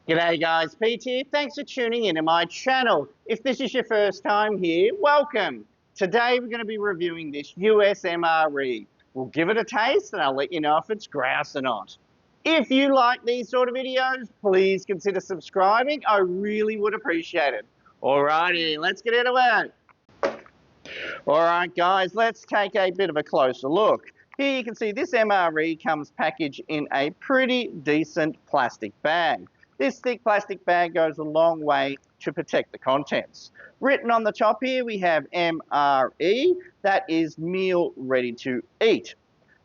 G'day guys, Pete here. Thanks for tuning into my channel. If this is your first time here, welcome. Today we're going to be reviewing this US MRE. We'll give it a taste and I'll let you know if it's grouse or not. If you like these sort of videos, please consider subscribing. I really would appreciate it. Alrighty, let's get into it. Alright guys, let's take a bit of a closer look. Here you can see this MRE comes packaged in a pretty decent plastic bag. This thick plastic bag goes a long way to protect the contents. Written on the top here we have MRE, that is Meal Ready to Eat.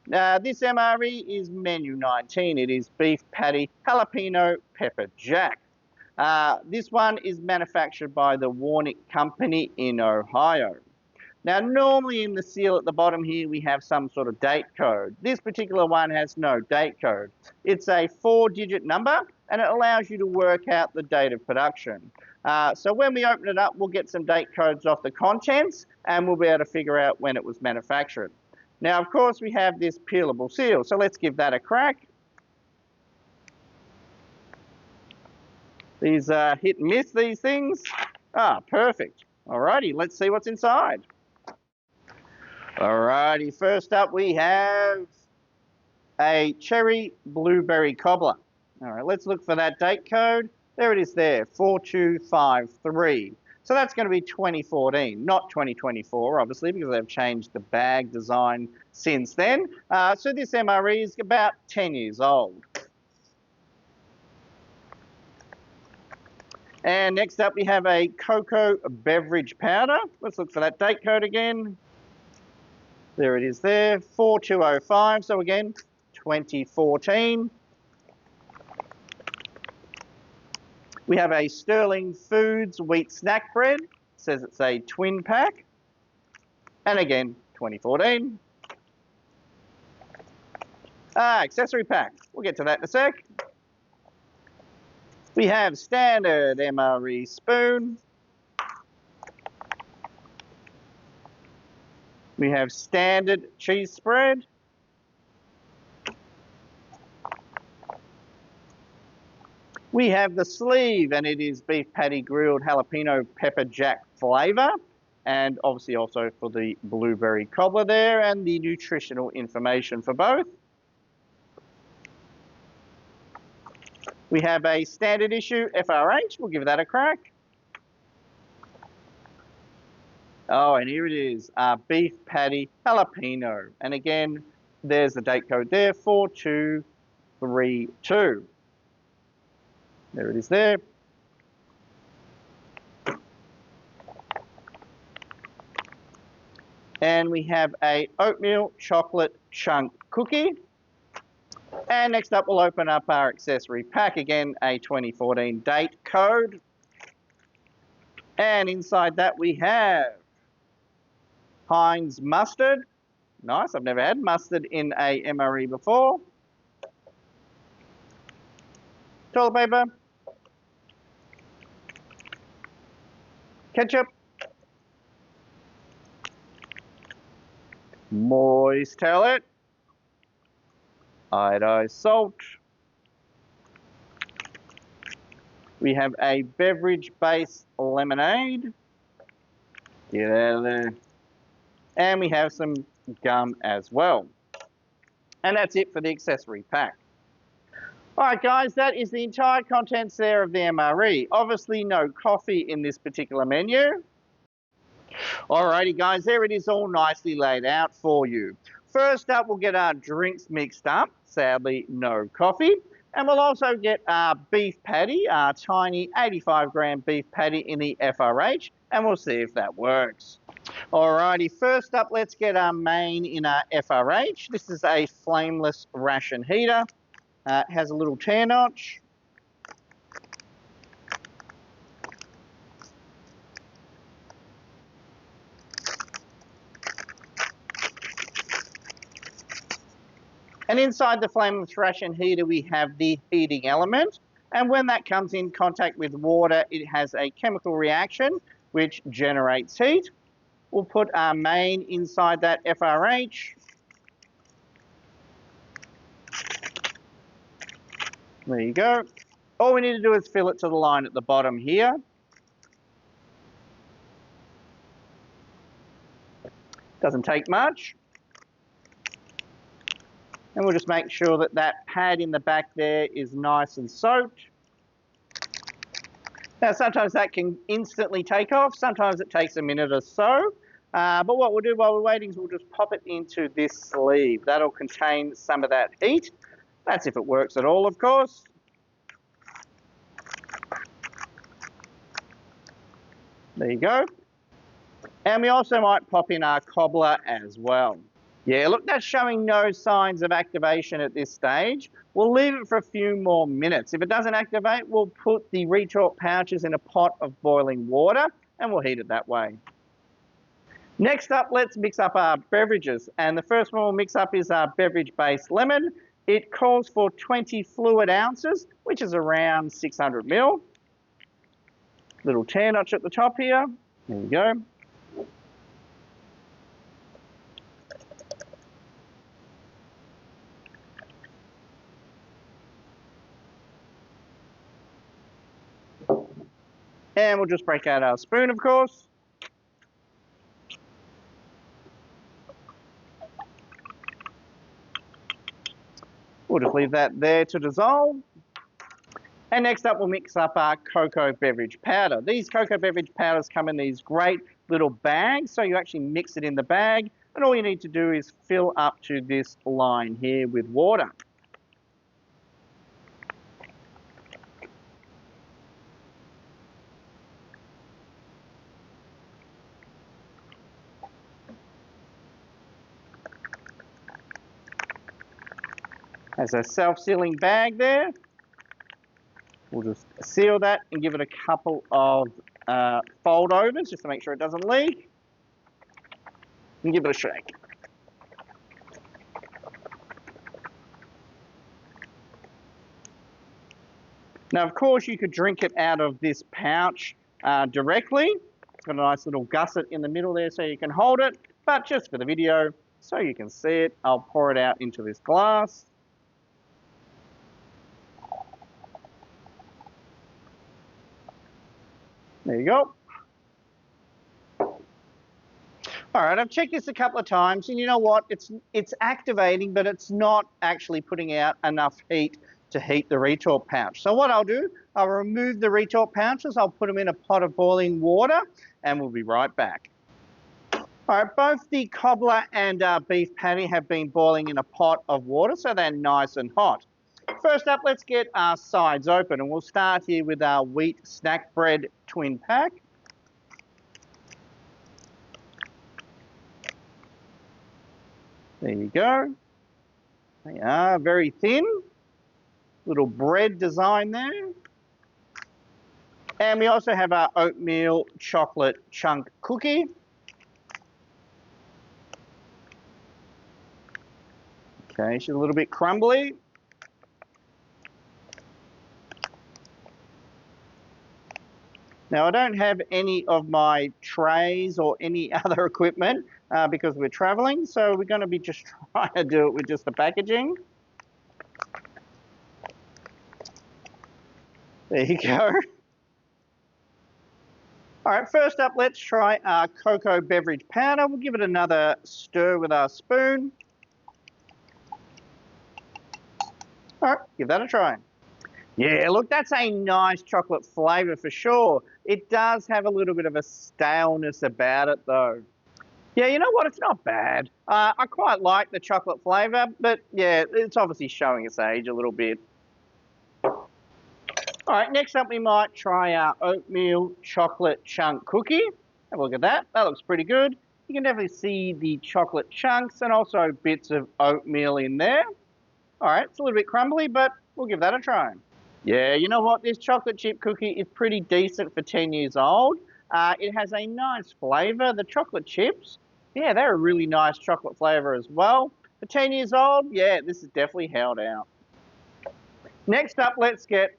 Now this MRE is menu 19, it is Beef Patty Jalapeno Pepperjack. This one is manufactured by the Warnick Company in Ohio. Now normally in the seal at the bottom here we have some sort of date code. This particular one has no date code. It's a 4-digit number and it allows you to work out the date of production. So when we open it up we'll get some date codes off the contents and we'll be able to figure out when it was manufactured. Now of course we have this peelable seal, so let's give that a crack. These hit and miss, these things. Perfect. Alrighty, let's see what's inside. Alrighty, first up we have a cherry blueberry cobbler. Alright, let's look for that date code. There it is there, 4253. So that's going to be 2014, not 2024, obviously, because they've changed the bag design since then. So this MRE is about 10 years old. And next up we have a cocoa beverage powder. Let's look for that date code again. There it is there, 4205, so again, 2014. We have a Sterling Foods wheat snack bread. It says it's a twin pack. And again, 2014. Accessory pack. We'll get to that in a sec. We have standard MRE spoon. We have standard cheese spread. We have the sleeve, and it is beef patty grilled jalapeno pepperjack flavour, and obviously also for the blueberry cobbler there, and the nutritional information for both. We have a standard issue FRH. We'll give that a crack. Oh, and here it is, beef patty jalapeno. And again, there's the date code there, 4232. There it is there. And we have a oatmeal chocolate chunk cookie. And next up, we'll open up our accessory pack. Again, a 2014 date code. And inside that we have Heinz mustard. Nice, I've never had mustard in a MRE before. Toilet paper. Ketchup. Moist towelette. Iodized salt. We have a beverage base lemonade. Get out of there. And we have some gum as well. And that's it for the accessory pack. Alright guys, that is the entire contents there of the MRE. Obviously no coffee in this particular menu. Alrighty guys, there it is all nicely laid out for you. First up we'll get our drinks mixed up. Sadly no coffee. And we'll also get our beef patty, our tiny 85 gram beef patty in the FRH, and we'll see if that works. Alrighty, first up let's get our main in our FRH. This is a flameless ration heater. It has a little tear notch. And inside the flameless ration heater we have the heating element, and when that comes in contact with water it has a chemical reaction which generates heat. We'll put our main inside that FRH. There you go. All we need to do is fill it to the line at the bottom here. Doesn't take much. And we'll just make sure that that pad in the back there is nice and soaked. Now, sometimes that can instantly take off. Sometimes it takes a minute or so. But what we'll do while we're waiting is we'll just pop it into this sleeve. That'll contain some of that heat. That's if it works at all, of course. There you go. And we also might pop in our cobbler as well. Yeah, look, that's showing no signs of activation at this stage. We'll leave it for a few more minutes. If it doesn't activate, we'll put the retort pouches in a pot of boiling water and we'll heat it that way. Next up, let's mix up our beverages. And the first one we'll mix up is our beverage-based lemon. It calls for 20 fluid ounces, which is around 600 ml. Little tear notch at the top here. There you go. And we'll just break out our spoon, of course. We'll just leave that there to dissolve. And next up, we'll mix up our cocoa beverage powder. These cocoa beverage powders come in these great little bags, so you actually mix it in the bag, and all you need to do is fill up to this line here with water. As a self-sealing bag there. We'll just seal that and give it a couple of fold overs just to make sure it doesn't leak. And give it a shake. Now, of course, you could drink it out of this pouch directly. It's got a nice little gusset in the middle there so you can hold it. But just for the video, so you can see it, I'll pour it out into this glass. There you go. All right, I've checked this a couple of times, and you know what? It's activating, but it's not actually putting out enough heat to heat the retort pouch. So what I'll do, I'll remove the retort pouches, I'll put them in a pot of boiling water, and we'll be right back. All right, both the cobbler and beef patty have been boiling in a pot of water, so they're nice and hot. First up, let's get our sides open, and we'll start here with our wheat snack bread twin pack. There you go. They are very thin. Little bread design there. And we also have our oatmeal chocolate chunk cookie. Okay, she's a little bit crumbly. Now, I don't have any of my trays or any other equipment because we're traveling, so we're going to be just trying to do it with just the packaging. There you go. All right, first up, let's try our cocoa beverage powder. We'll give it another stir with our spoon. All right, give that a try. Yeah, look, that's a nice chocolate flavour for sure. It does have a little bit of a staleness about it though. Yeah, you know what? It's not bad. I quite like the chocolate flavour, but yeah, it's obviously showing its age a little bit. All right, next up we might try our oatmeal chocolate chunk cookie. Have a look at that. That looks pretty good. You can definitely see the chocolate chunks and also bits of oatmeal in there. All right, it's a little bit crumbly, but we'll give that a try. Yeah, you know what? This chocolate chip cookie is pretty decent for 10 years old. It has a nice flavour. The chocolate chips, yeah, they're a really nice chocolate flavour as well. For 10 years old, yeah, this is definitely held out. Next up, let's get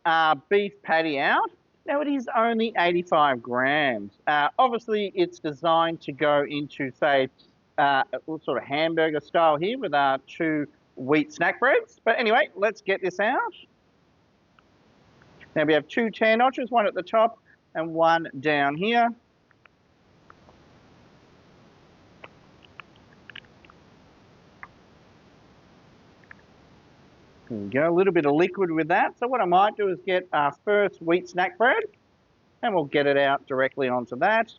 beef patty out. Now, it is only 85 grams. Obviously, it's designed to go into, say, a sort of hamburger style here with our 2 wheat snack breads. But anyway, let's get this out. Now we have 2 tear notches, one at the top and one down here. There you go, a little bit of liquid with that. So what I might do is get our first wheat snack bread and we'll get it out directly onto that.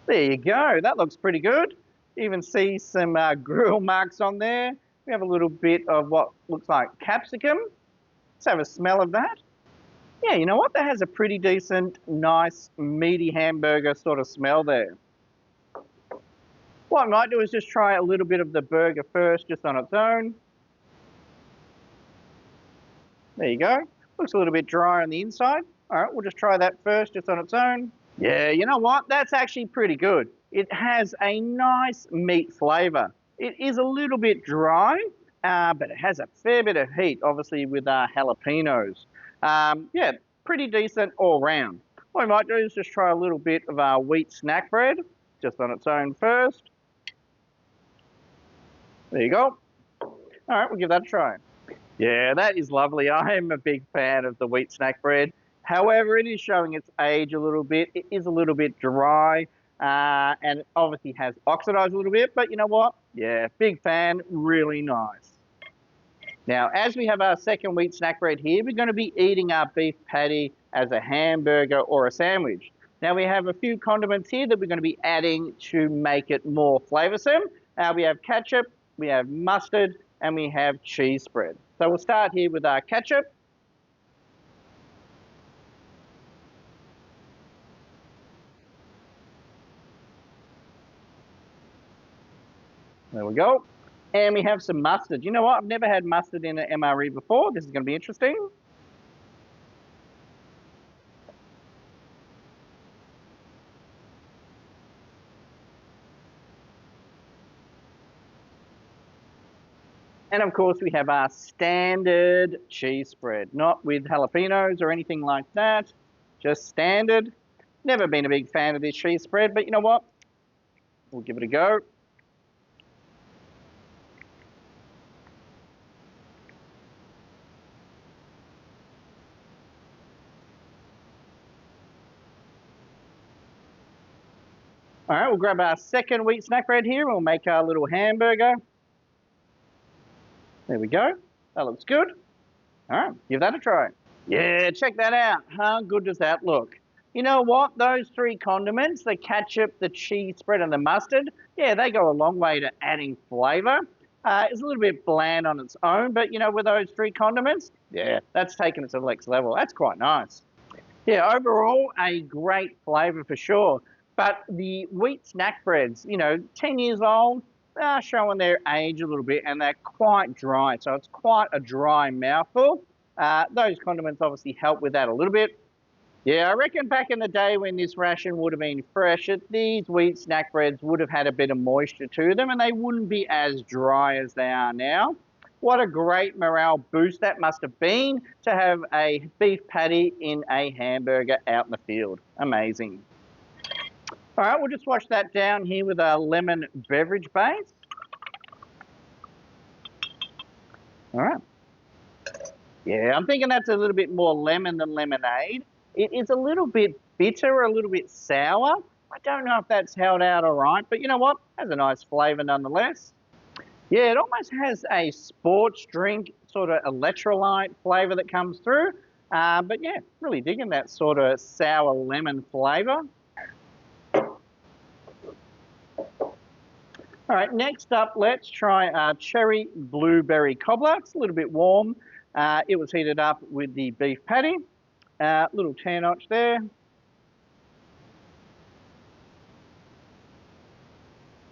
There you go, that looks pretty good. You even see some grill marks on there. We have a little bit of what looks like capsicum. Let's have a smell of that. Yeah, you know what? That has a pretty decent, nice, meaty hamburger sort of smell there. What I might do is just try a little bit of the burger first, just on its own. There you go. Looks a little bit dry on the inside. All right, we'll just try that first, just on its own. Yeah, you know what? That's actually pretty good. It has a nice meat flavour. It is a little bit dry, but it has a fair bit of heat, obviously, with our jalapenos. Yeah, pretty decent all round. What I might do is just try a little bit of our wheat snack bread, just on its own first. There you go. All right, we'll give that a try. Yeah, that is lovely. I am a big fan of the wheat snack bread. However, it is showing its age a little bit. It is a little bit dry, and it obviously has oxidized a little bit, but you know what? Yeah, big fan, really nice. Now, as we have our second wheat snack bread here, we're going to be eating our beef patty as a hamburger or a sandwich. Now, we have a few condiments here that we're going to be adding to make it more flavoursome. We have ketchup, we have mustard, and we have cheese spread. So we'll start here with our ketchup. There we go. And we have some mustard. You know what? I've never had mustard in an MRE before. This is going to be interesting. And of course, we have our standard cheese spread, not with jalapenos or anything like that, just standard. Never been a big fan of this cheese spread, but you know what? We'll give it a go. All right, we'll grab our second wheat snack bread here and we'll make our little hamburger. There we go. That looks good. All right, give that a try. Yeah, check that out. How good does that look? You know what? Those 3 condiments, the ketchup, the cheese spread, and the mustard, yeah, they go a long way to adding flavour. It's a little bit bland on its own, but you know, with those 3 condiments, yeah, that's taken it to the next level. That's quite nice. Yeah, overall, a great flavour for sure. But the wheat snack breads, you know, 10 years old, they're showing their age a little bit and they're quite dry. So it's quite a dry mouthful. Those condiments obviously help with that a little bit. Yeah, I reckon back in the day when this ration would have been fresh, these wheat snack breads would have had a bit of moisture to them and they wouldn't be as dry as they are now. What a great morale boost that must have been to have a beef patty in a hamburger out in the field. Amazing. All right, we'll just wash that down here with a lemon beverage base. All right. Yeah, I'm thinking that's a little bit more lemon than lemonade. It is a little bit bitter, a little bit sour. I don't know if that's held out all right, but you know what? Has a nice flavour nonetheless. Yeah, it almost has a sports drink sort of electrolyte flavour that comes through. But yeah, really digging that sort of sour lemon flavour. All right, next up, let's try our cherry blueberry cobbler. It's a little bit warm. It was heated up with the beef patty. Little tear notch there.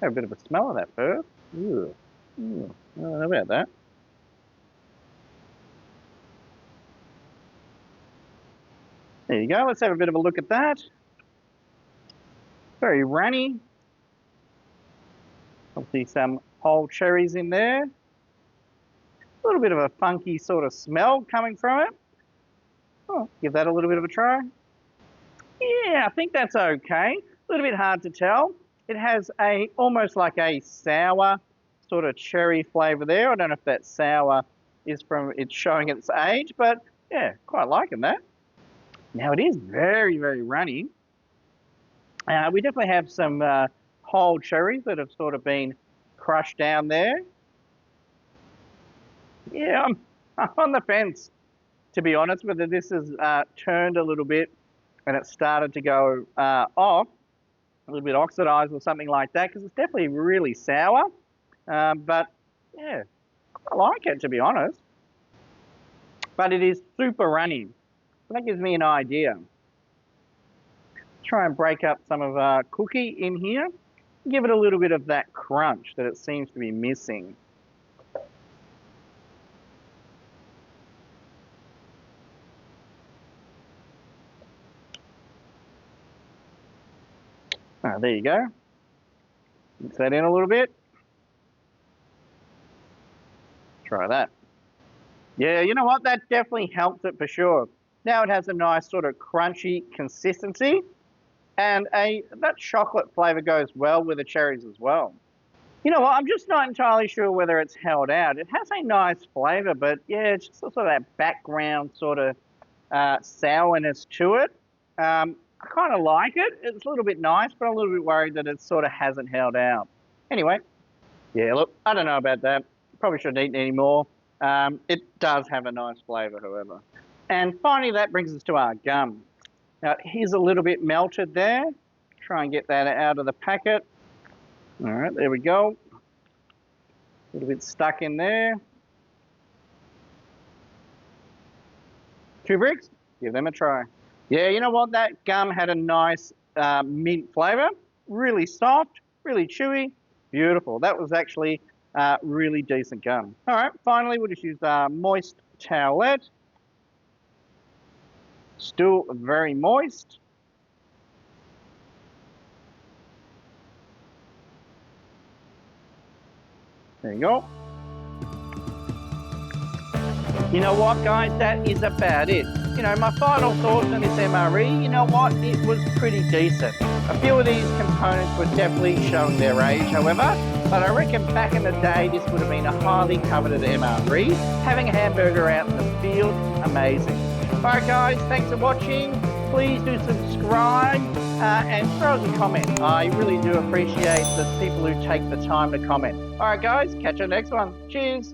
Have a bit of a smell of that first. Ooh. Ooh. I don't know about that. There you go. Let's have a bit of a look at that. Very runny. Obviously some whole cherries in there. A little bit of a funky sort of smell coming from it. Oh, give that a little bit of a try. Yeah, I think that's okay. A little bit hard to tell. It has almost like a sour sort of cherry flavour there. I don't know if that sour is from it's showing its age, but yeah, quite liking that. Now it is very, very runny. We definitely have some whole cherries that have sort of been crushed down there. Yeah, I'm on the fence, to be honest, whether this has turned a little bit and it started to go off, a little bit oxidized or something like that, because it's definitely really sour. But yeah, I like it, to be honest. But it is super runny. So that gives me an idea. Try and break up some of our cookie in here. Give it a little bit of that crunch that it seems to be missing. There you go. Mix that in a little bit. Try that. Yeah, you know what? That definitely helps it for sure. Now it has a nice sort of crunchy consistency, and that chocolate flavour goes well with the cherries as well. You know what? I'm just not entirely sure whether it's held out. It has a nice flavour, but yeah, it's just sort of that background sort of sourness to it. I kind of like it. It's a little bit nice, but I'm a little bit worried that it sort of hasn't held out. Anyway, yeah, look, I don't know about that. Probably shouldn't eat any more. It does have a nice flavour, however. And finally, that brings us to our gum. Now, here's a little bit melted there. Try and get that out of the packet. All right, there we go. A little bit stuck in there. 2 bricks, give them a try. Yeah, you know what? That gum had a nice mint flavour. Really soft, really chewy, beautiful. That was actually really decent gum. All right, finally, we'll just use a moist towelette. Still very moist. There you go. You know what, guys? That is about it. You know, my final thoughts on this MRE, you know what? It was pretty decent. A few of these components were definitely showing their age, however, but I reckon back in the day, this would have been a highly coveted MRE. Having a hamburger out in the field, amazing. All right, guys, thanks for watching. Please do subscribe and throw us a comment. I really do appreciate the people who take the time to comment. All right, guys, catch you next one. Cheers.